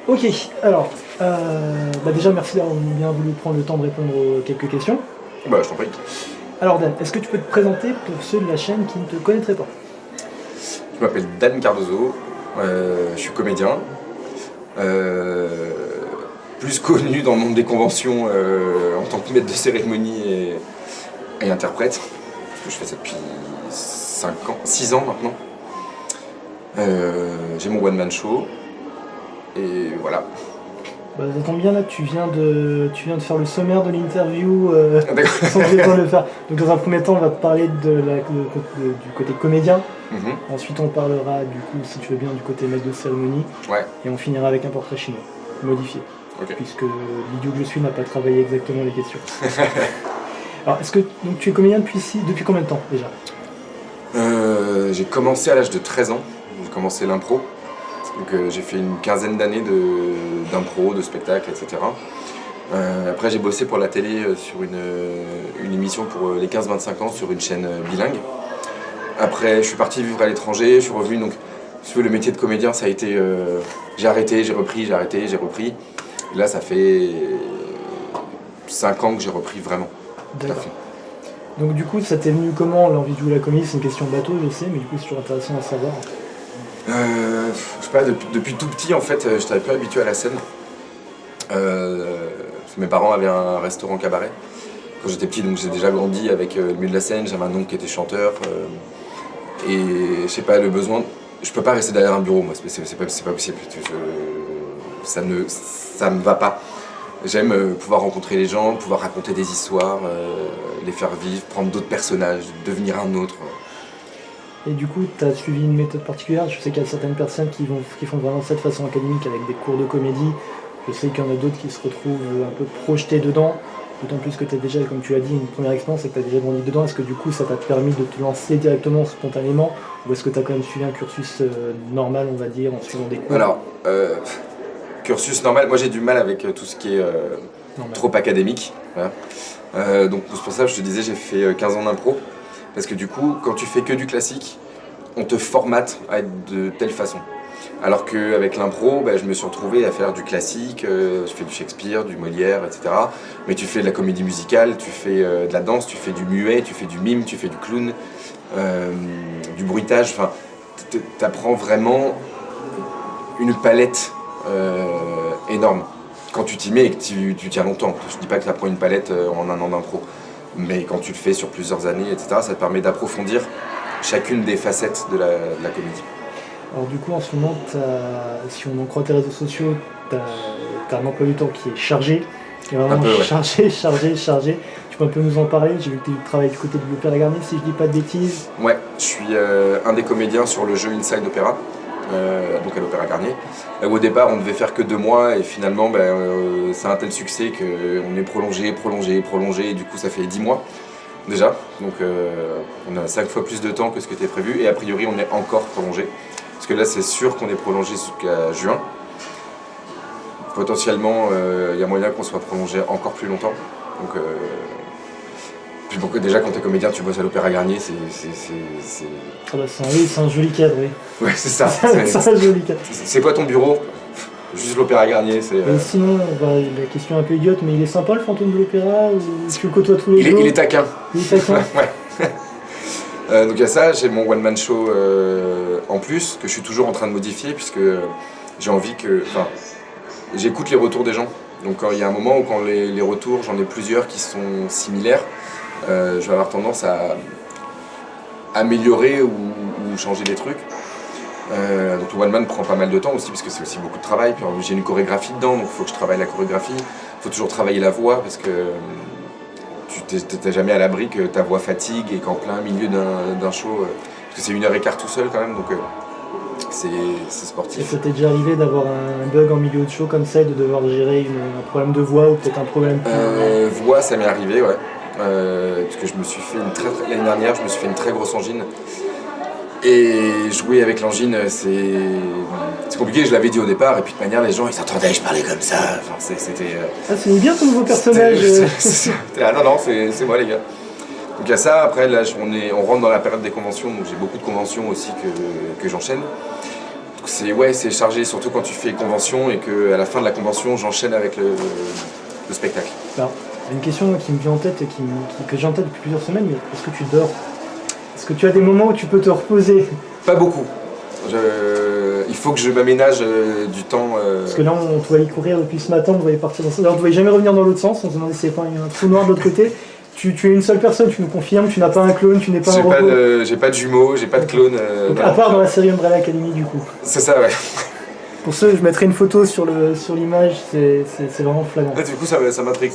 Ok, alors, déjà merci d'avoir bien voulu prendre le temps de répondre aux quelques questions. Bah, je t'en prie. Alors Dan, est-ce que tu peux te présenter pour ceux de la chaîne qui ne te connaîtraient pas? Je m'appelle Dan Cardozo, je suis comédien, plus connu dans le monde des conventions en tant que maître de cérémonie et interprète, parce que je fais ça depuis 6 ans maintenant. J'ai mon one-man show, et voilà. Ça tombe bien là, tu viens de faire le sommaire de l'interview D'accord. sans que j'ai besoin de le faire. Donc dans un premier temps, on va te parler du côté comédien. Ensuite, on parlera du coup, si tu veux bien, du côté maître de cérémonie. Ouais. Et on finira avec un portrait chinois, modifié. Okay. Puisque l'idiot que je suis n'a pas travaillé exactement les questions. Alors, donc, tu es comédien depuis combien de temps déjà? J'ai commencé à l'âge de 13 ans, j'ai commencé l'impro. Donc j'ai fait une quinzaine d'années d'impro, de spectacle, etc. Après j'ai bossé pour la télé sur une émission pour les 15-25 ans sur une chaîne bilingue. Après je suis parti vivre à l'étranger, je suis revenu, donc si tu veux, le métier de comédien ça a été... j'ai arrêté, j'ai repris, j'ai arrêté, j'ai repris. Et là ça fait 5 ans que j'ai repris vraiment. D'accord. Donc du coup ça t'est venu comment l'envie de jouer la comédie? C'est une question bateau je sais, mais du coup c'est toujours intéressant à savoir. Je sais pas, depuis tout petit en fait, je n'étais pas habitué à la scène. Mes parents avaient un restaurant cabaret quand j'étais petit, donc j'ai déjà grandi avec le milieu de la scène. J'avais un oncle qui était chanteur et je sais pas, le besoin. Je peux pas rester derrière un bureau, moi, c'est pas possible. Ça me va pas. J'aime pouvoir rencontrer les gens, pouvoir raconter des histoires, les faire vivre, prendre d'autres personnages, devenir un autre. Et du coup, tu as suivi une méthode particulière? Je sais qu'il y a certaines personnes qui font vraiment ça de façon académique avec des cours de comédie. Je sais qu'il y en a d'autres qui se retrouvent un peu projetés dedans. D'autant plus que tu as déjà, comme tu l'as dit, une première expérience et que tu as déjà grandi dedans. Est-ce que du coup, ça t'a permis de te lancer directement, spontanément? Ou est-ce que tu as quand même suivi un cursus normal, on va dire, en suivant des cours? Alors, cursus normal, moi j'ai du mal avec tout ce qui est trop académique. Voilà. Donc c'est pour ça que je te disais, j'ai fait 15 ans d'impro. Parce que du coup, quand tu fais que du classique, on te formate à être de telle façon. Alors qu'avec l'impro, je me suis retrouvé à faire du classique, je fais du Shakespeare, du Molière, etc. Mais tu fais de la comédie musicale, tu fais de la danse, tu fais du muet, tu fais du mime, tu fais du clown, du bruitage. Enfin, t'apprends vraiment une palette énorme. Quand tu t'y mets et que tu tiens longtemps. Je dis pas que tu apprends une palette en un an d'impro. Mais quand tu le fais sur plusieurs années, etc., ça te permet d'approfondir chacune des facettes de la comédie. Alors du coup, en ce moment, si on en croit tes réseaux sociaux, tu as un emploi du temps qui est chargé. Vraiment un peu, ouais. chargé. Tu peux un peu nous en parler? J'ai vu que tu travailles du côté de l'Opéra Garnier, si je dis pas de bêtises. Ouais, je suis un des comédiens sur le jeu Inside Opéra, donc à l'Opéra Garnier. Au départ, on devait faire que 2 mois et finalement, ça a un tel succès qu'on est prolongé, et du coup, ça fait 10 mois déjà. Donc, on a 5 fois plus de temps que ce qui était prévu et a priori, on est encore prolongé. Parce que là, c'est sûr qu'on est prolongé jusqu'à juin. Potentiellement, il y a moyen qu'on soit prolongé encore plus longtemps. Donc, puis bon, déjà, quand t'es comédien, tu bosses à l'Opéra Garnier, Ah bah c'est un joli cadre, oui. Ouais, c'est ça. C'est un joli cadre. C'est quoi ton bureau? Juste l'Opéra Garnier, c'est... Et sinon, la question est un peu idiote, mais il est sympa le fantôme de l'Opéra, ou tu le côtoies tous les jours? Il est taquin. Il est taquin. Ouais. Donc il y a ça, j'ai mon one-man show en plus, que je suis toujours en train de modifier, puisque j'ai envie que... Enfin, j'écoute les retours des gens. Donc quand il y a un moment où quand les retours, j'en ai plusieurs qui sont similaires, je vais avoir tendance à améliorer ou changer des trucs. Donc le one man prend pas mal de temps aussi parce que c'est aussi beaucoup de travail. Puis j'ai une chorégraphie dedans, donc il faut que je travaille la chorégraphie. Il faut toujours travailler la voix parce que tu t'es jamais à l'abri que ta voix fatigue et qu'en plein milieu d'un show, parce que c'est 1h15 tout seul quand même, donc c'est sportif. Et ça t'est déjà arrivé d'avoir un bug en milieu de show comme ça et de devoir gérer un problème de voix ou peut-être un problème Voix, ça m'est arrivé, ouais. Parce que l'année dernière, je me suis fait une très grosse angine. Et jouer avec l'angine, c'est compliqué, je l'avais dit au départ, et puis de manière, les gens, ils s'attendaient, je parlais comme ça, enfin, c'était... Ah, c'est bien ton nouveau personnage. Ah non, c'est moi les gars. Donc il y a ça, après là, on rentre dans la période des conventions, donc j'ai beaucoup de conventions aussi que j'enchaîne. c'est chargé, surtout quand tu fais convention et qu'à la fin de la convention, j'enchaîne avec le spectacle. Alors, une question qui me vient en tête et que j'ai en tête depuis plusieurs semaines, mais est-ce que tu dors? Est-ce que tu as des moments où tu peux te reposer? Pas beaucoup. Il faut que je m'aménage du temps. Parce que là, on te voyait courir depuis ce matin, on te voyait partir dans ce sens. Alors, on ne te voyait jamais revenir dans l'autre sens, on se demandait s'il n'y avait pas un trou noir de l'autre côté. Tu es une seule personne, tu nous confirmes, tu n'as pas un clone, tu n'es pas un robot. J'ai pas de jumeaux, j'ai pas de clone. Donc, à part dans la série Umbrella Academy, du coup. C'est ça, ouais. Pour ceux, je mettrai une photo sur l'image, c'est vraiment flagrant. Du coup, ça m'intrigue.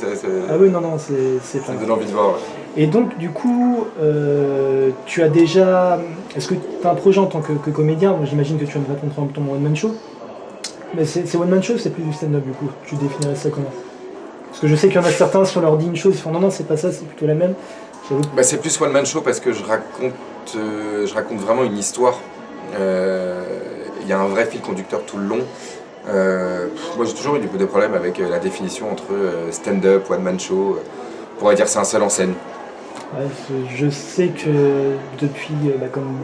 Ah oui, non, c'est ça me donne envie de voir. Ouais. Et donc, du coup, tu as déjà. Est-ce que tu as un projet en tant que comédien? J'imagine que tu vas me répondre en ton one-man show. Mais c'est one-man show, c'est plus du stand-up, du coup. Tu définirais ça comment? Parce que je sais qu'il y en a certains, si on leur dit une chose, ils font non, c'est pas ça, c'est plutôt la même. C'est plus one-man show parce que je raconte vraiment une histoire. Il y a un vrai fil conducteur tout le long. Moi, j'ai toujours eu des problèmes avec la définition entre stand-up, one-man show. On pourrait dire que c'est un seul en scène. Ouais, je sais que depuis, comme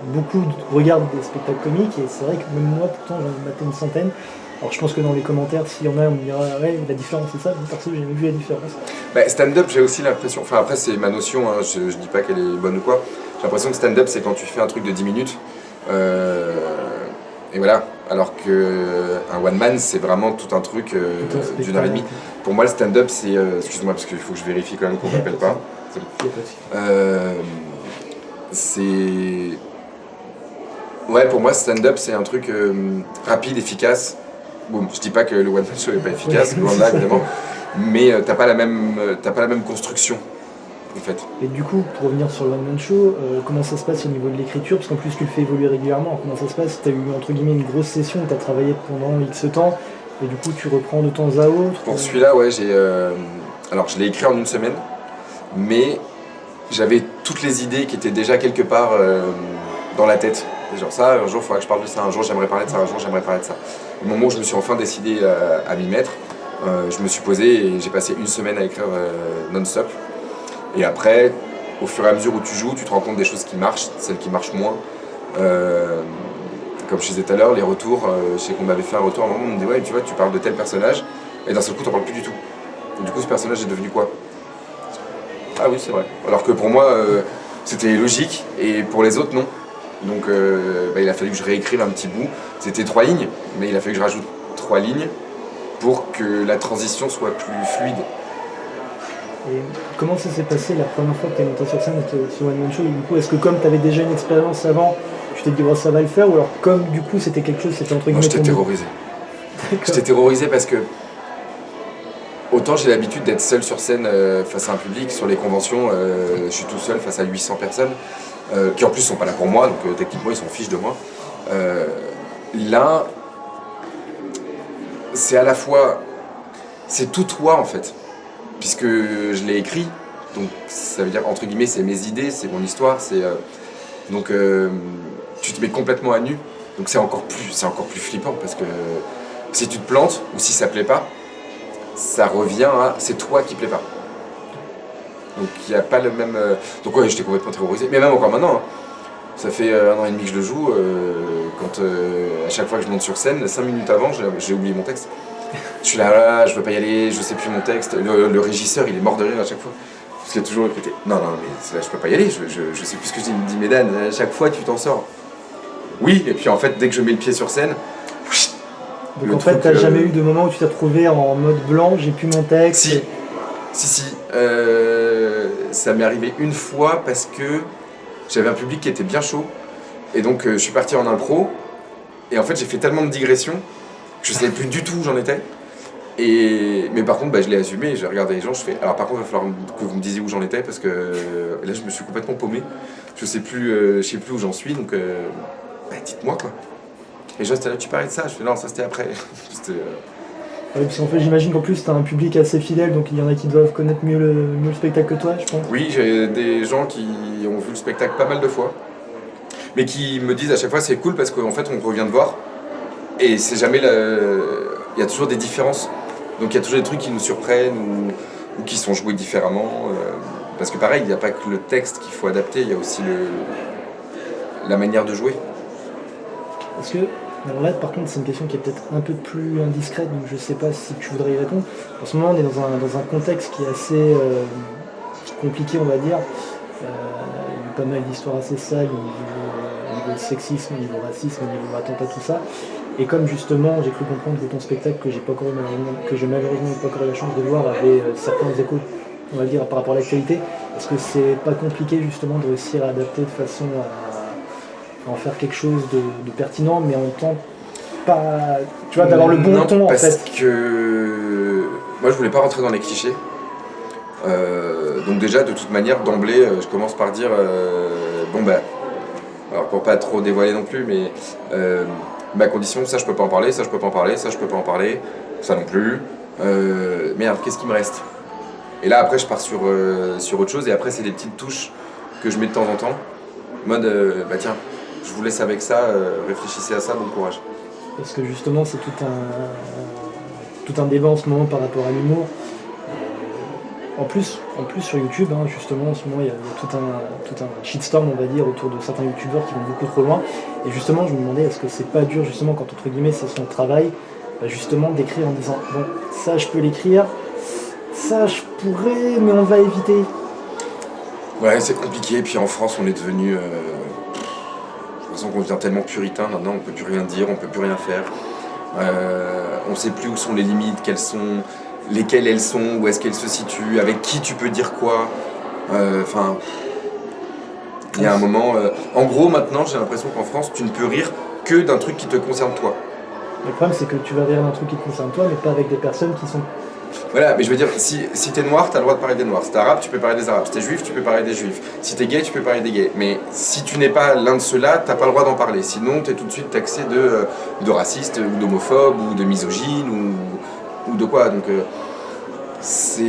beaucoup regardent des spectacles comiques, et c'est vrai que même moi, pourtant, j'en ai maté une centaine. Alors je pense que dans les commentaires, s'il y en a, on me dira ouais, la différence c'est ça, mais perso j'ai jamais vu la différence. Stand-up, j'ai aussi l'impression, enfin après c'est ma notion, hein, je dis pas qu'elle est bonne ou quoi, j'ai l'impression que stand-up c'est quand tu fais un truc de 10 minutes, et voilà, alors qu'un one-man c'est vraiment tout un truc d'une heure et demie. Pour moi le stand-up c'est, excuse-moi parce qu'il faut que je vérifie quand même qu'on m'appelle pas, ouais pour moi stand-up c'est un truc rapide, efficace. Bon, je dis pas que le one man show est pas efficace, loin de là évidemment, mais t'as pas la même construction en fait. Et du coup, pour revenir sur le one man show, comment ça se passe au niveau de l'écriture? Parce qu'en plus tu le fais évoluer régulièrement, alors comment ça se passe? Tu as eu entre guillemets une grosse session où tu as travaillé pendant X temps, et du coup tu reprends de temps à autre? Pour celui-là, ouais, alors je l'ai écrit en une semaine, mais j'avais toutes les idées qui étaient déjà quelque part dans la tête. Genre ça, un jour il faudra que je parle de ça, un jour j'aimerais parler de ça, un jour j'aimerais parler de ça. Au moment où je me suis enfin décidé à m'y mettre, je me suis posé et j'ai passé une semaine à écrire non-stop. Et après, au fur et à mesure où tu joues, tu te rends compte des choses qui marchent, celles qui marchent moins. Comme je disais tout à l'heure, les retours, je sais qu'on m'avait fait un retour à un moment, on me dit ouais, tu vois, tu parles de tel personnage, et d'un seul coup, tu n'en parles plus du tout. Et du coup, ce personnage est devenu quoi? Ah oui, c'est vrai. Alors que pour moi, c'était logique, et pour les autres, non. Donc il a fallu que je réécrive un petit bout. C'était 3 lignes, mais il a fallu que je rajoute 3 lignes pour que la transition soit plus fluide. Et comment ça s'est passé la première fois que tu es monté sur scène sur One Man Show? Du coup, est-ce que comme tu avais déjà une expérience avant, tu t'es dit oh, ça va le faire, ou alors comme du coup c'était quelque chose, c'était entre guillemets... Non, j'étais terrorisé. J'étais terrorisé parce que autant j'ai l'habitude d'être seul sur scène face à un public, sur les conventions, je suis tout seul face à 800 personnes. Qui en plus sont pas là pour moi, donc techniquement ils s'en fichent de moi. Là, c'est à la fois, c'est tout toi en fait, puisque je l'ai écrit, donc ça veut dire entre guillemets c'est mes idées, c'est mon histoire, donc tu te mets complètement à nu, donc c'est encore plus flippant parce que si tu te plantes ou si ça plaît pas, ça revient à c'est toi qui plaît pas. Donc il n'y a pas le même... Donc ouais, j'étais complètement terrorisé. Mais même encore maintenant, hein. Ça fait 1 an et demi que je le joue. Quand à chaque fois que je monte sur scène, 5 minutes avant, j'ai oublié mon texte. Je suis là, je veux pas y aller, je sais plus mon texte. Le régisseur, il est mort de rire à chaque fois. Parce qu'il a toujours répété. Non, mais là, je peux pas y aller, je sais plus ce que je dis. Il me dit, Médane, à chaque fois tu t'en sors. Oui, et puis en fait, dès que je mets le pied sur scène... Donc en fait, t'as jamais eu de moment où tu t'es retrouvé en mode blanc, j'ai plus mon texte? Si. Ça m'est arrivé une fois parce que j'avais un public qui était bien chaud. Et donc je suis parti en impro. Et en fait j'ai fait tellement de digressions que je ne savais plus du tout où j'en étais. Mais par contre je l'ai assumé, j'ai regardé les gens, je fais alors par contre il va falloir que vous me disiez où j'en étais parce que là je me suis complètement paumé. Je sais plus où j'en suis, donc dites-moi quoi. Et les gens étaient là, tu parlais de ça? Je fais non, ça c'était après. Oui, parce qu'en fait, j'imagine qu'en plus, tu as un public assez fidèle, donc il y en a qui doivent connaître mieux le spectacle que toi, je pense. Oui, j'ai des gens qui ont vu le spectacle pas mal de fois, mais qui me disent à chaque fois c'est cool parce qu'en fait on revient te voir, et c'est jamais il y a toujours des différences. Donc il y a toujours des trucs qui nous surprennent ou qui sont joués différemment. Parce que pareil, il n'y a pas que le texte qu'il faut adapter, il y a aussi la manière de jouer. Est-ce que, alors là par contre c'est une question qui est peut-être un peu plus indiscrète, donc je sais pas si tu voudrais y répondre. En ce moment on est dans un contexte qui est assez compliqué on va dire. Il y a eu pas mal d'histoires assez sales au niveau sexisme, au niveau racisme, au niveau attentat, tout ça. Et comme justement j'ai cru comprendre que ton spectacle que j'ai malheureusement pas encore eu la chance de voir avait certains échos on va dire par rapport à l'actualité, est-ce que c'est pas compliqué justement de réussir à adapter de façon à en faire quelque chose de pertinent mais en même temps pas, tu vois, d'avoir le bon ton en fait. Parce que moi je voulais pas rentrer dans les clichés. Donc déjà de toute manière d'emblée je commence par dire bon bah alors pour pas trop dévoiler non plus mais ma condition ça je peux pas en parler, ça je peux pas en parler, ça je peux pas en parler, ça non plus. Merde, qu'est-ce qui me reste? Et là après je pars sur autre chose et après c'est des petites touches que je mets de temps en temps. Mode bah tiens, je vous laisse avec ça, réfléchissez à ça, bon courage. Parce que justement c'est tout un débat en ce moment par rapport à l'humour. En plus sur YouTube, hein, justement, en ce moment, il y a tout un shitstorm, on va dire, autour de certains youtubeurs qui vont beaucoup trop loin. Et justement, je me demandais, est-ce que c'est pas dur, justement, quand, entre guillemets, c'est son travail, justement, d'écrire en disant, bon, ça, je peux l'écrire, ça, je pourrais, mais on va éviter. Ouais, c'est compliqué. Puis en France, on est devenu... de toute façon, on devient tellement puritain, maintenant, on peut plus rien dire, on peut plus rien faire. On sait plus où sont les limites, lesquelles elles sont, où est-ce qu'elles se situent, avec qui tu peux dire quoi. Enfin, il y a un moment... en gros, maintenant, j'ai l'impression qu'en France, tu ne peux rire que d'un truc qui te concerne toi. Le problème, c'est que tu vas rire d'un truc qui te concerne toi, mais pas avec des personnes qui sont... Voilà, mais je veux dire, si t'es noir, t'as le droit de parler des noirs. Si t'es arabe, tu peux parler des arabes. Si t'es juif, tu peux parler des juifs. Si t'es gay, tu peux parler des gays. Mais si tu n'es pas l'un de ceux-là, t'as pas le droit d'en parler. Sinon, t'es tout de suite taxé de raciste, ou d'homophobe, ou de misogyne, ou de quoi. Donc, c'est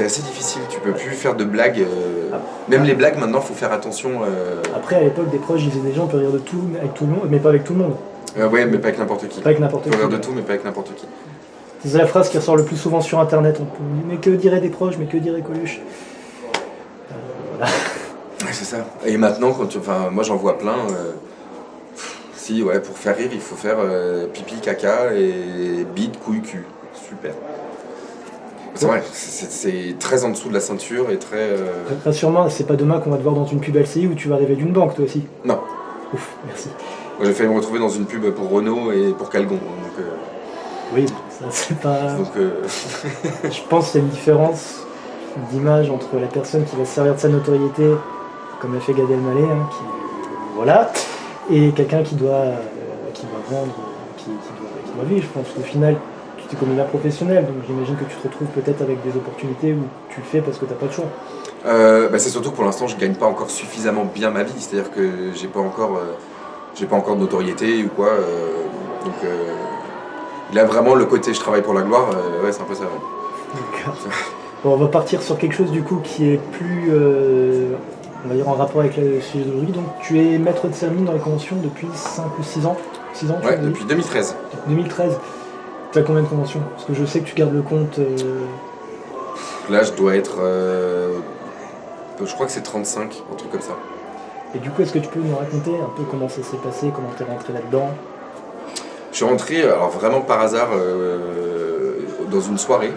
assez difficile. Tu peux plus faire de blagues. Même les blagues, maintenant, faut faire attention. Après, à l'époque, des proches disaient déjà, on peut rire de tout, avec tout le monde, mais pas avec tout le monde. Ouais, mais pas avec n'importe qui. Pas avec n'importe qui. On peut rire de tout, mais pas avec n'importe qui. C'est la phrase qui ressort le plus souvent sur internet. Mais que diraient des proches, mais que dirait Coluche voilà. Ouais, c'est ça. Et maintenant, moi j'en vois plein. Si, ouais, pour faire rire, il faut faire pipi, caca et bite, couille, cul. Super. C'est vrai, c'est très en dessous de la ceinture et très. Rassure-moi, c'est pas demain qu'on va te voir dans une pub LCI où tu vas rêver d'une banque, toi aussi. Non. Ouf, merci. Moi j'ai failli me retrouver dans une pub pour Renault et pour Calgon. Donc, oui, ça c'est pas. Donc, je pense qu'il y a une différence d'image entre la personne qui va se servir de sa notoriété, comme l'a fait Gad Elmaleh, hein, voilà, et quelqu'un qui doit vendre, qui doit vivre. Je pense qu'au final, tu es comme un professionnel, donc j'imagine que tu te retrouves peut-être avec des opportunités où tu le fais parce que tu n'as pas de choix. C'est surtout que pour l'instant, je gagne pas encore suffisamment bien ma vie, c'est-à-dire que j'ai pas encore de notoriété ou quoi. Donc là, vraiment, le côté je travaille pour la gloire, ouais, c'est un peu ça. Ouais. D'accord. Bon, on va partir sur quelque chose du coup qui est plus, on va dire, en rapport avec le sujet d'aujourd'hui. Donc, tu es maître de cérémonie dans les conventions depuis 5 ou 6 ans. 6 ans, ouais, depuis 2013. 2013. Tu as combien de conventions? Parce que je sais que tu gardes le compte. Là, je dois être. Je crois que c'est 35, un truc comme ça. Et du coup, est-ce que tu peux nous raconter un peu comment ça s'est passé, comment tu es rentré là-dedans? Je suis rentré, alors vraiment par hasard, dans une soirée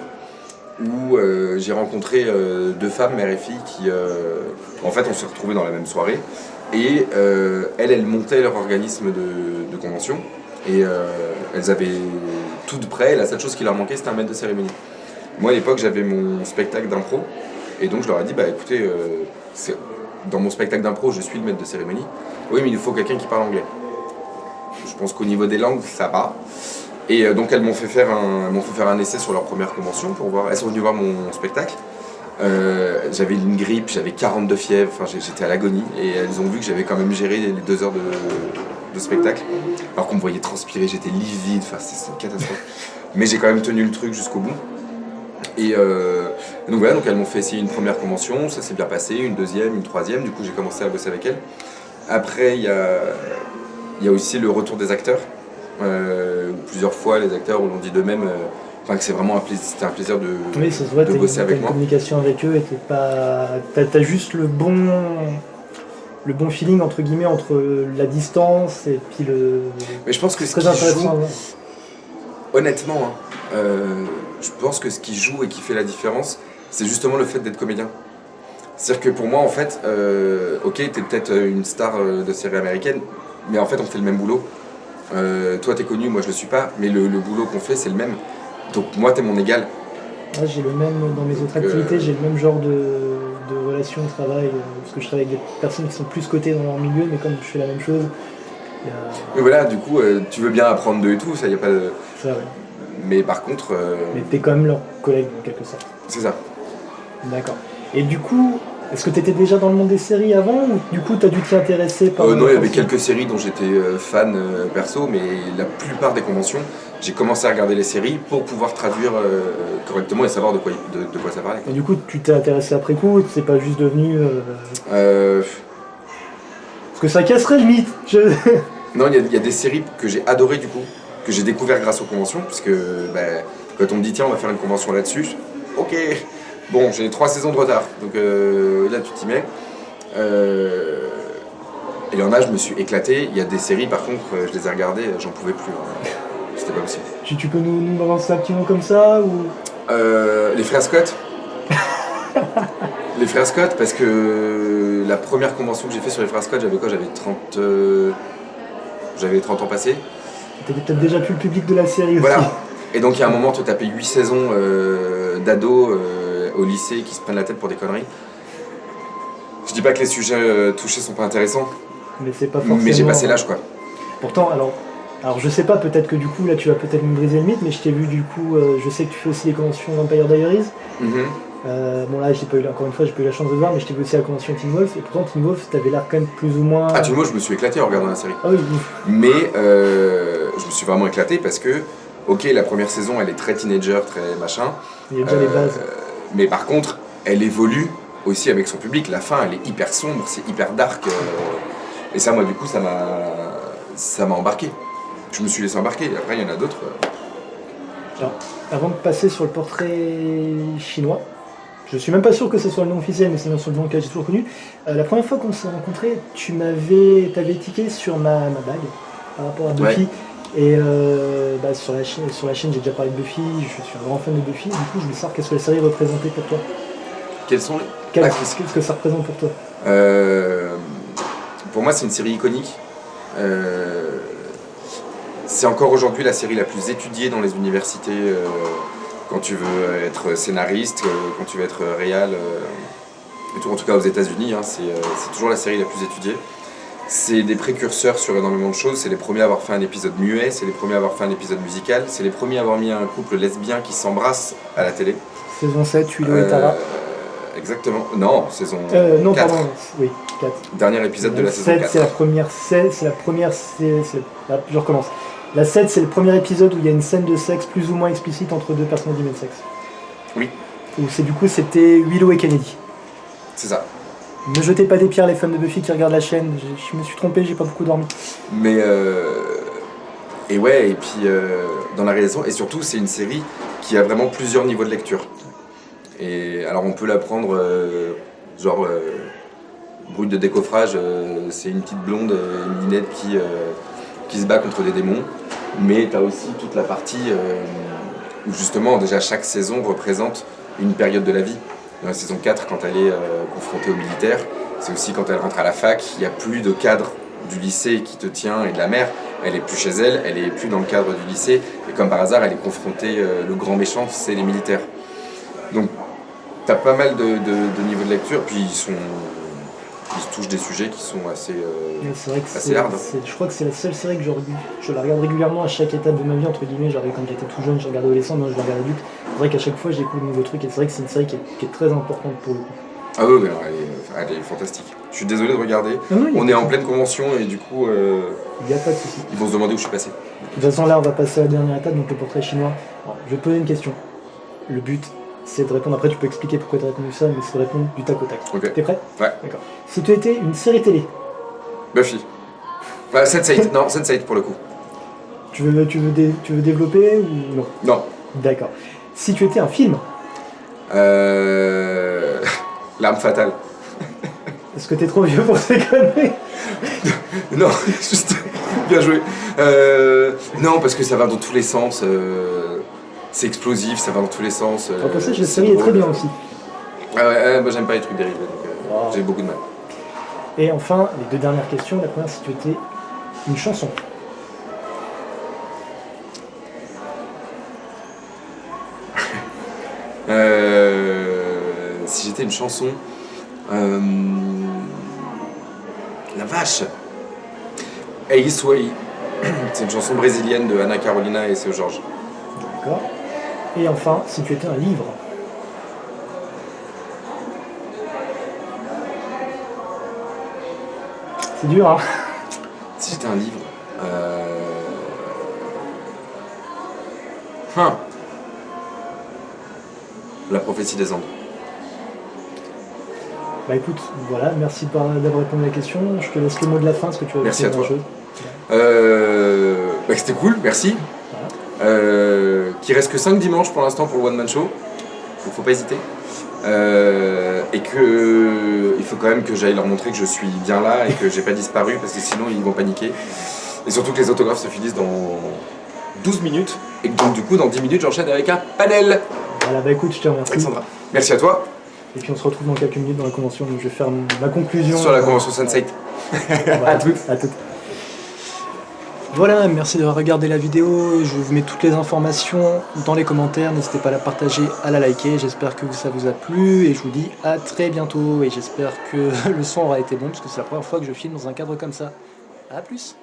où j'ai rencontré deux femmes, mère et fille, qui. En fait, on s'est retrouvés dans la même soirée. Et elles montaient leur organisme de convention. Et elles avaient tout de près. La seule chose qui leur manquait, c'était un maître de cérémonie. Moi, à l'époque, j'avais mon spectacle d'impro. Et donc, je leur ai dit, bah écoutez, dans mon spectacle d'impro, je suis le maître de cérémonie. Oui, mais il faut quelqu'un qui parle anglais. Je pense qu'au niveau des langues, ça va. Et donc, elles m'ont fait faire un essai sur leur première convention pour voir. Elles sont venues voir mon spectacle. J'avais une grippe, j'avais 42 fièvres, enfin j'étais à l'agonie. Et elles ont vu que j'avais quand même géré les 2 heures de spectacle. Alors qu'on me voyait transpirer, j'étais livide, enfin c'est une catastrophe. Mais j'ai quand même tenu le truc jusqu'au bout. Et donc voilà, donc elles m'ont fait essayer une première convention, ça s'est bien passé, une deuxième, une troisième, du coup j'ai commencé à bosser avec elles. Après il y a aussi le retour des acteurs, où plusieurs fois les acteurs l'ont dit d'eux-mêmes, que c'est vraiment c'était un plaisir de, oui, ça se voit, de bosser avec moi. Une communication avec eux et t'as juste le bon le bon feeling entre guillemets entre la distance et puis le. Mais je pense que c'est très intéressant. Honnêtement, je pense que ce qui joue et qui fait la différence, c'est justement le fait d'être comédien. C'est-à-dire que pour moi, en fait, ok, t'es peut-être une star de série américaine, mais en fait, on fait le même boulot. Toi, t'es connu, moi, je le suis pas, mais le boulot qu'on fait, c'est le même. Donc, moi, t'es mon égal. Moi, j'ai le même, dans mes autres activités, j'ai le même genre de relation au travail, parce que je travaille avec des personnes qui sont plus cotées dans leur milieu, mais comme je fais la même chose. Mais voilà, du coup, tu veux bien apprendre d'eux et tout, ça, y a pas de. Ça, ouais. Mais par contre. Mais t'es quand même leur collègue, en quelque sorte. C'est ça. D'accord. Et du coup, est-ce que tu étais déjà dans le monde des séries avant ou du coup tu as dû t'y intéresser par Non, il y avait quelques séries dont j'étais fan perso, mais la plupart des conventions, j'ai commencé à regarder les séries pour pouvoir traduire correctement et savoir de quoi ça parlait. Et du coup, tu t'es intéressé après coup, c'est pas juste devenu. Parce que ça casserait le mythe. Non, il y a des séries que j'ai adorées du coup, que j'ai découvert grâce aux conventions, puisque quand on me dit tiens, on va faire une convention là-dessus, ok. Bon, j'ai 3 saisons de retard, donc là tu t'y mets. Il y en a, je me suis éclaté. Il y a des séries, par contre, je les ai regardées, j'en pouvais plus. C'était pas possible. Tu peux nous balancer un petit mot comme ça ou... Les frères Scott. Les frères Scott, parce que la première convention que j'ai fait sur les frères Scott, j'avais quoi? J'avais 30 ans passés. T'avais peut-être déjà plus le public de la série aussi. Voilà. Et donc il y a un moment, tu tapé 8 saisons d'ados au lycée qui se prennent la tête pour des conneries. Je dis pas que les sujets touchés sont pas intéressants, mais c'est pas forcément. Mais j'ai passé l'âge quoi. Pourtant, alors je sais pas, peut-être que du coup là tu vas peut-être me briser le mythe, mais je t'ai vu du coup, je sais que tu fais aussi les conventions Vampire Diaries. Bon là j'ai pas eu la chance de voir, mais je t'ai vu aussi à la convention Teen Wolf, et pourtant Teen Wolf t'avais l'air quand même plus ou moins. Ah Teen Wolf, je me suis éclaté en regardant la série. Ah oui. Mais je me suis vraiment éclaté parce que, ok, la première saison elle est très teenager, très machin. Il y a déjà les bases. Mais par contre, elle évolue aussi avec son public. La fin elle est hyper sombre, c'est hyper dark. Et ça, moi du coup, ça m'a embarqué. Je me suis laissé embarquer. Après, il y en a d'autres. Alors, avant de passer sur le portrait chinois, je suis même pas sûr que ce soit le nom officiel, mais c'est le nom que j'ai toujours connu. La première fois qu'on s'est rencontrés, t'avais tiqué sur ma bague par rapport à Buffy. Ouais. Et sur la chaîne, j'ai déjà parlé de Buffy. Je suis un grand fan de Buffy. Du coup, je voulais savoir qu'est-ce que la série représentait pour toi. Quels sont les... Qu'est-ce que ça représente pour toi? Pour moi, c'est une série iconique. C'est encore aujourd'hui la série la plus étudiée dans les universités quand tu veux être scénariste, quand tu veux être réal, en tout cas aux États-Unis, hein, c'est toujours la série la plus étudiée. C'est des précurseurs sur énormément de choses, c'est les premiers à avoir fait un épisode muet, c'est les premiers à avoir fait un épisode musical, c'est les premiers à avoir mis un couple lesbien qui s'embrasse à la télé. Saison 7, Willow et Tara. Exactement. Non, saison 4. Pardon, oui, 4. Dernier épisode de la saison 4. C'est la première, je recommence. La 7, c'est le premier épisode où il y a une scène de sexe plus ou moins explicite entre deux personnes du même sexe. Oui. Où c'était Willow et Kennedy. C'est ça. Ne jetez pas des pierres les fans de Buffy qui regardent la chaîne, je me suis trompé, j'ai pas beaucoup dormi. Mais et ouais, et puis dans la réalisation, et surtout c'est une série qui a vraiment plusieurs niveaux de lecture. Et alors on peut la prendre brute de décoffrage, c'est une petite blonde, une minette qui se bat contre des démons, mais t'as aussi toute la partie où justement déjà chaque saison représente une période de la vie. Dans la saison 4, quand elle est confrontée aux militaires, c'est aussi quand elle rentre à la fac, il n'y a plus de cadre du lycée qui te tient et de la mère, elle est plus chez elle, elle est plus dans le cadre du lycée, et comme par hasard, elle est confrontée, le grand méchant, c'est les militaires. Donc, t'as pas mal de niveaux de lecture, puis ils touchent des sujets qui sont assez larges. Je crois que c'est la seule série que je la regarde régulièrement à chaque étape de ma vie, entre guillemets. Quand j'étais tout jeune, je regardais adolescent, maintenant je la regarde adulte. C'est vrai qu'à chaque fois, je découvre de nouveaux trucs, et c'est vrai que c'est une série qui est très importante pour le coup. Ah oui, elle est fantastique. Je suis désolé de regarder. On est en pleine convention, et du coup, il n'y a pas de souci. Ils vont se demander où je suis passé. De toute façon, là, on va passer à la dernière étape, donc le portrait chinois. Alors, je vais te poser une question. Le but, c'est de répondre. Après, tu peux expliquer pourquoi tu as répondu ça, mais c'est de répondre du tac au tac. Ok. T'es prêt? Ouais. D'accord. Si tu étais une série télé. Buffy. Sense8. Non, Sense8 pour le coup. Tu veux développer ou non? Non. D'accord. Si tu étais un film. L'arme fatale. Parce que t'es trop vieux pour ces conneries. Non, juste bien joué. Non, parce que ça va dans tous les sens. C'est explosif, ça va dans tous les sens. Au passage, la série est très bien aussi. Ah ouais, moi j'aime pas les trucs dérivés, donc j'ai beaucoup de mal. Et enfin, les deux dernières questions. La première, si tu étais une chanson. Si j'étais une chanson, la vache. Ace Way, c'est une chanson brésilienne de Ana Carolina et Seu Jorge. D'accord. Et enfin, si tu étais un livre. C'est dur, hein. Si j'étais un livre, La prophétie des Andes. Bah écoute, voilà, merci d'avoir répondu à la question. Je te laisse le mot de la fin, parce que tu as Merci à toi. chose. Bah, c'était cool, merci. Voilà. Qu'il reste que 5 dimanches pour l'instant pour le One Man Show, donc faut pas hésiter. Et que il faut quand même que j'aille leur montrer que je suis bien là et que j'ai pas disparu parce que sinon ils vont paniquer. Et surtout que les autographes se finissent dans 12 minutes et que donc du coup dans 10 minutes j'enchaîne avec un panel. Voilà, bah écoute, je te remercie. Alexandra, merci à toi. Et puis on se retrouve dans quelques minutes dans la convention, donc je vais faire ma conclusion. Sur la convention Sunset. Voilà, À toutes. À toutes. Voilà, merci d'avoir regardé la vidéo. Je vous mets toutes les informations dans les commentaires. N'hésitez pas à la partager, à la liker. J'espère que ça vous a plu et je vous dis à très bientôt. Et j'espère que le son aura été bon parce que c'est la première fois que je filme dans un cadre comme ça. A plus.